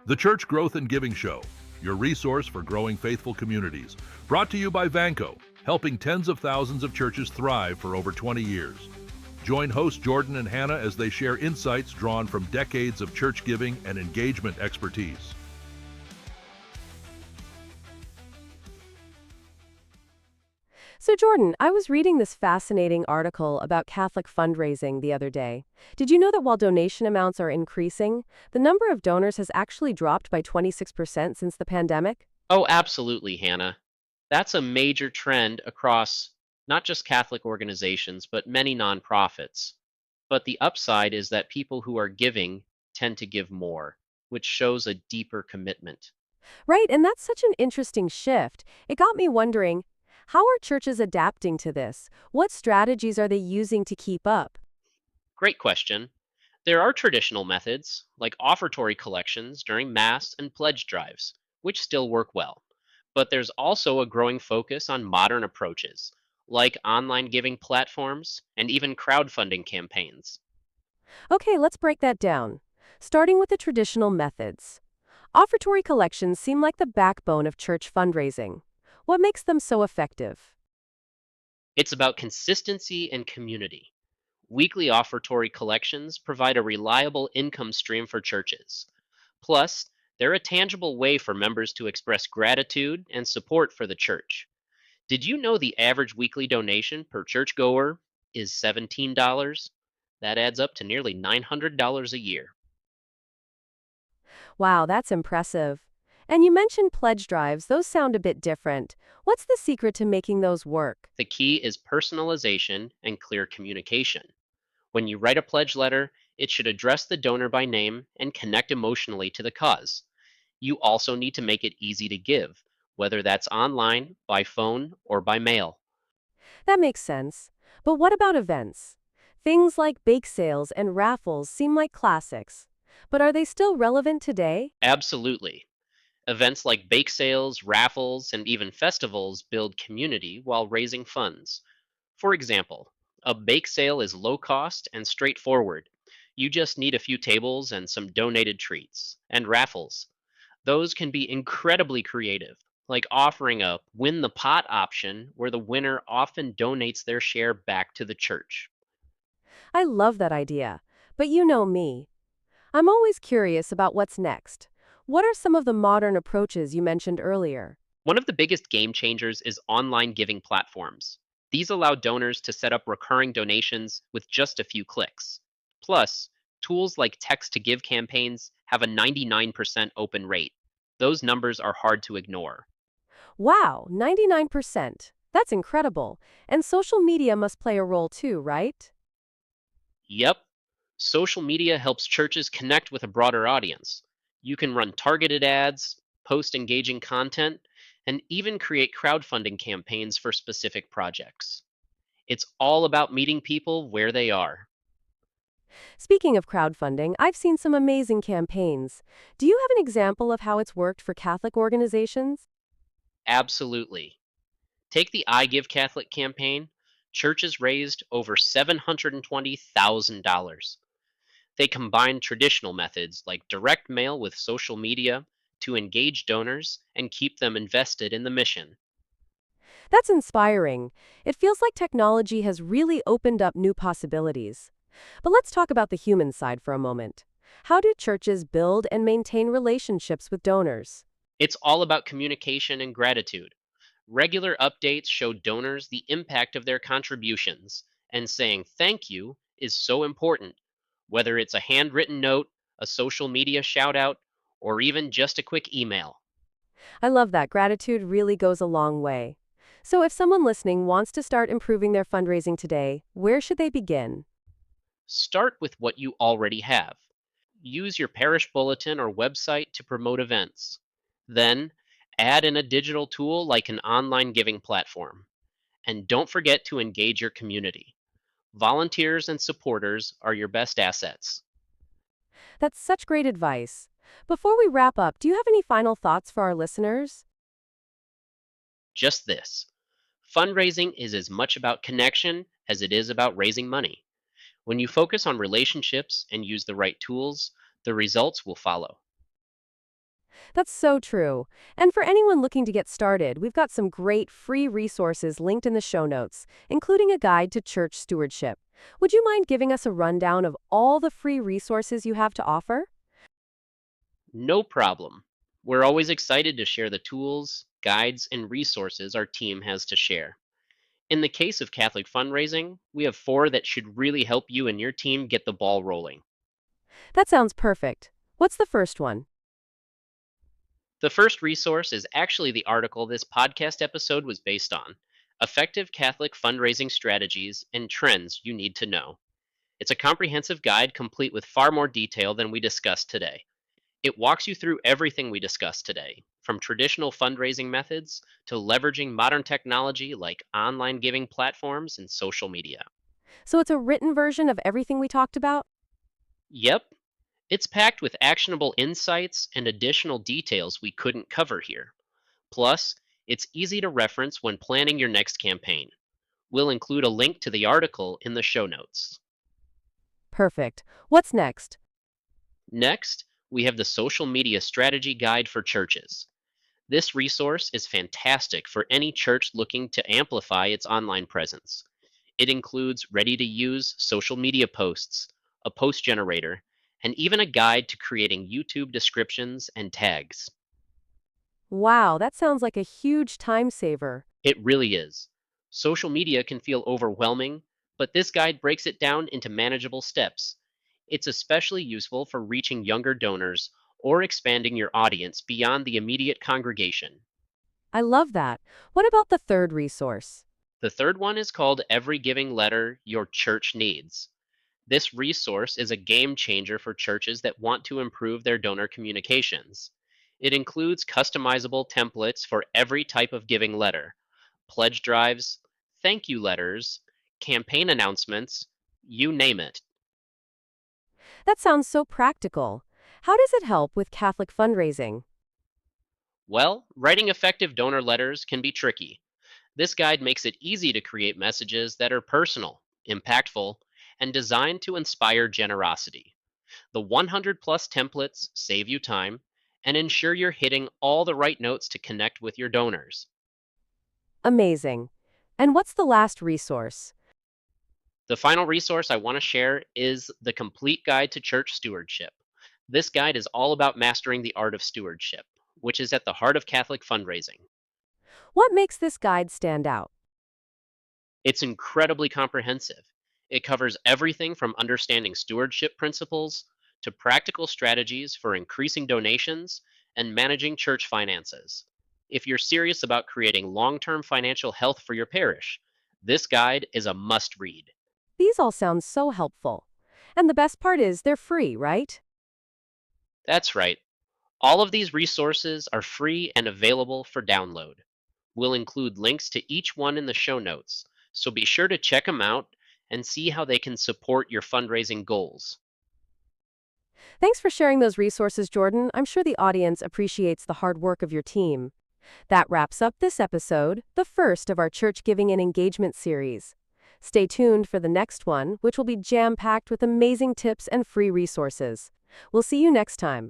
The Church Growth and Giving Show, your resource for growing faithful communities. Brought to you by Vanco, helping tens of thousands of churches thrive for over 20 years. Join hosts Jordan and Hannah as they share insights drawn from decades of church giving and engagement expertise. So, Jordan, I was reading this fascinating article about Catholic fundraising the other day. Did you know that while donation amounts are increasing, the number of donors has actually dropped by 26% since the pandemic? Oh, absolutely, Hannah. That's a major trend across not just Catholic organizations, but many nonprofits. But the upside is that people who are giving tend to give more, which shows a deeper commitment. Right, and that's such an interesting shift. It got me wondering, how are churches adapting to this? What strategies are they using to keep up? Great question. There are traditional methods, like offertory collections during Mass and pledge drives, which still work well. But there's also a growing focus on modern approaches, like online giving platforms and even crowdfunding campaigns. Okay, let's break that down. Starting with the traditional methods. Offertory collections seem like the backbone of church fundraising. What makes them so effective? It's about consistency and community. Weekly offertory collections provide a reliable income stream for churches. Plus, they're a tangible way for members to express gratitude and support for the church. Did you know the average weekly donation per churchgoer is $17? That adds up to nearly $900 a year. Wow, that's impressive. And you mentioned pledge drives. Those sound a bit different. What's the secret to making those work? The key is personalization and clear communication. When you write a pledge letter, it should address the donor by name and connect emotionally to the cause. You also need to make it easy to give, whether that's online, by phone, or by mail. That makes sense. But what about events? Things like bake sales and raffles seem like classics. But are they still relevant today? Absolutely. Events like bake sales, raffles, and even festivals build community while raising funds. For example, a bake sale is low cost and straightforward. You just need a few tables and some donated treats. And raffles, those can be incredibly creative, like offering a win the pot option where the winner often donates their share back to the church. I love that idea. But you know me. I'm always curious about what's next. What are some of the modern approaches you mentioned earlier? One of the biggest game changers is online giving platforms. These allow donors to set up recurring donations with just a few clicks. Plus, tools like text to give campaigns have a 99% open rate. Those numbers are hard to ignore. Wow, 99%. That's incredible. And social media must play a role too, right? Yep, social media helps churches connect with a broader audience. You can run targeted ads, post engaging content, and even create crowdfunding campaigns for specific projects. It's all about meeting people where they are. Speaking of crowdfunding, I've seen some amazing campaigns. Do you have an example of how it's worked for Catholic organizations? Absolutely. Take the I Give Catholic campaign. Churches raised over $720,000. They combined traditional methods like direct mail with social media to engage donors and keep them invested in the mission. That's inspiring. It feels like technology has really opened up new possibilities. But let's talk about the human side for a moment. How do churches build and maintain relationships with donors? It's all about communication and gratitude. Regular updates show donors the impact of their contributions, and saying thank you is so important, whether it's a handwritten note, a social media shout out, or even just a quick email. I love that. Gratitude really goes a long way. So if someone listening wants to start improving their fundraising today, where should they begin? Start with what you already have. Use your parish bulletin or website to promote events. Then, add in a digital tool like an online giving platform. And don't forget to engage your community. Volunteers and supporters are your best assets. That's such great advice. Before we wrap up, do you have any final thoughts for our listeners? Just this: fundraising is as much about connection as it is about raising money. When you focus on relationships and use the right tools, the results will follow. That's so true. And for anyone looking to get started, we've got some great free resources linked in the show notes, including a guide to church stewardship. Would you mind giving us a rundown of all the free resources you have to offer? No problem. We're always excited to share the tools, guides, and resources our team has to share. In the case of Catholic fundraising, we have 4 that should really help you and your team get the ball rolling. That sounds perfect. What's the first one? The first resource is actually the article this podcast episode was based on: Effective Catholic Fundraising Strategies and Trends You Need to Know. It's a comprehensive guide complete with far more detail than we discussed today. It walks you through everything we discussed today, from traditional fundraising methods to leveraging modern technology like online giving platforms and social media. So it's a written version of everything we talked about? Yep, it's packed with actionable insights and additional details we couldn't cover here. Plus, it's easy to reference when planning your next campaign. We'll include a link to the article in the show notes. Perfect. What's next? Next, we have the Social Media Strategy Guide for Churches. This resource is fantastic for any church looking to amplify its online presence. It includes ready-to-use social media posts, a post generator, and even a guide to creating YouTube descriptions and tags. Wow, that sounds like a huge time saver. It really is. Social media can feel overwhelming, but this guide breaks it down into manageable steps. It's especially useful for reaching younger donors or expanding your audience beyond the immediate congregation. I love that. What about the third resource? The third one is called Every Giving Letter Your Church Needs. This resource is a game changer for churches that want to improve their donor communications. It includes customizable templates for every type of giving letter: pledge drives, thank you letters, campaign announcements, you name it. That sounds so practical. How does it help with Catholic fundraising? Well, writing effective donor letters can be tricky. This guide makes it easy to create messages that are personal, impactful, and designed to inspire generosity. The 100 plus templates save you time and ensure you're hitting all the right notes to connect with your donors. Amazing. And what's the last resource? The final resource I want to share is the Complete Guide to Church Stewardship. This guide is all about mastering the art of stewardship, which is at the heart of Catholic fundraising. What makes this guide stand out? It's incredibly comprehensive. It covers everything from understanding stewardship principles to practical strategies for increasing donations and managing church finances. If you're serious about creating long-term financial health for your parish, this guide is a must-read. These all sound so helpful. And the best part is they're free, right? That's right. All of these resources are free and available for download. We'll include links to each one in the show notes, so be sure to check them out and see how they can support your fundraising goals. Thanks for sharing those resources, Jordan. I'm sure the audience appreciates the hard work of your team. That wraps up this episode, the first of our Church Giving and Engagement series. Stay tuned for the next one, which will be jam-packed with amazing tips and free resources. We'll see you next time.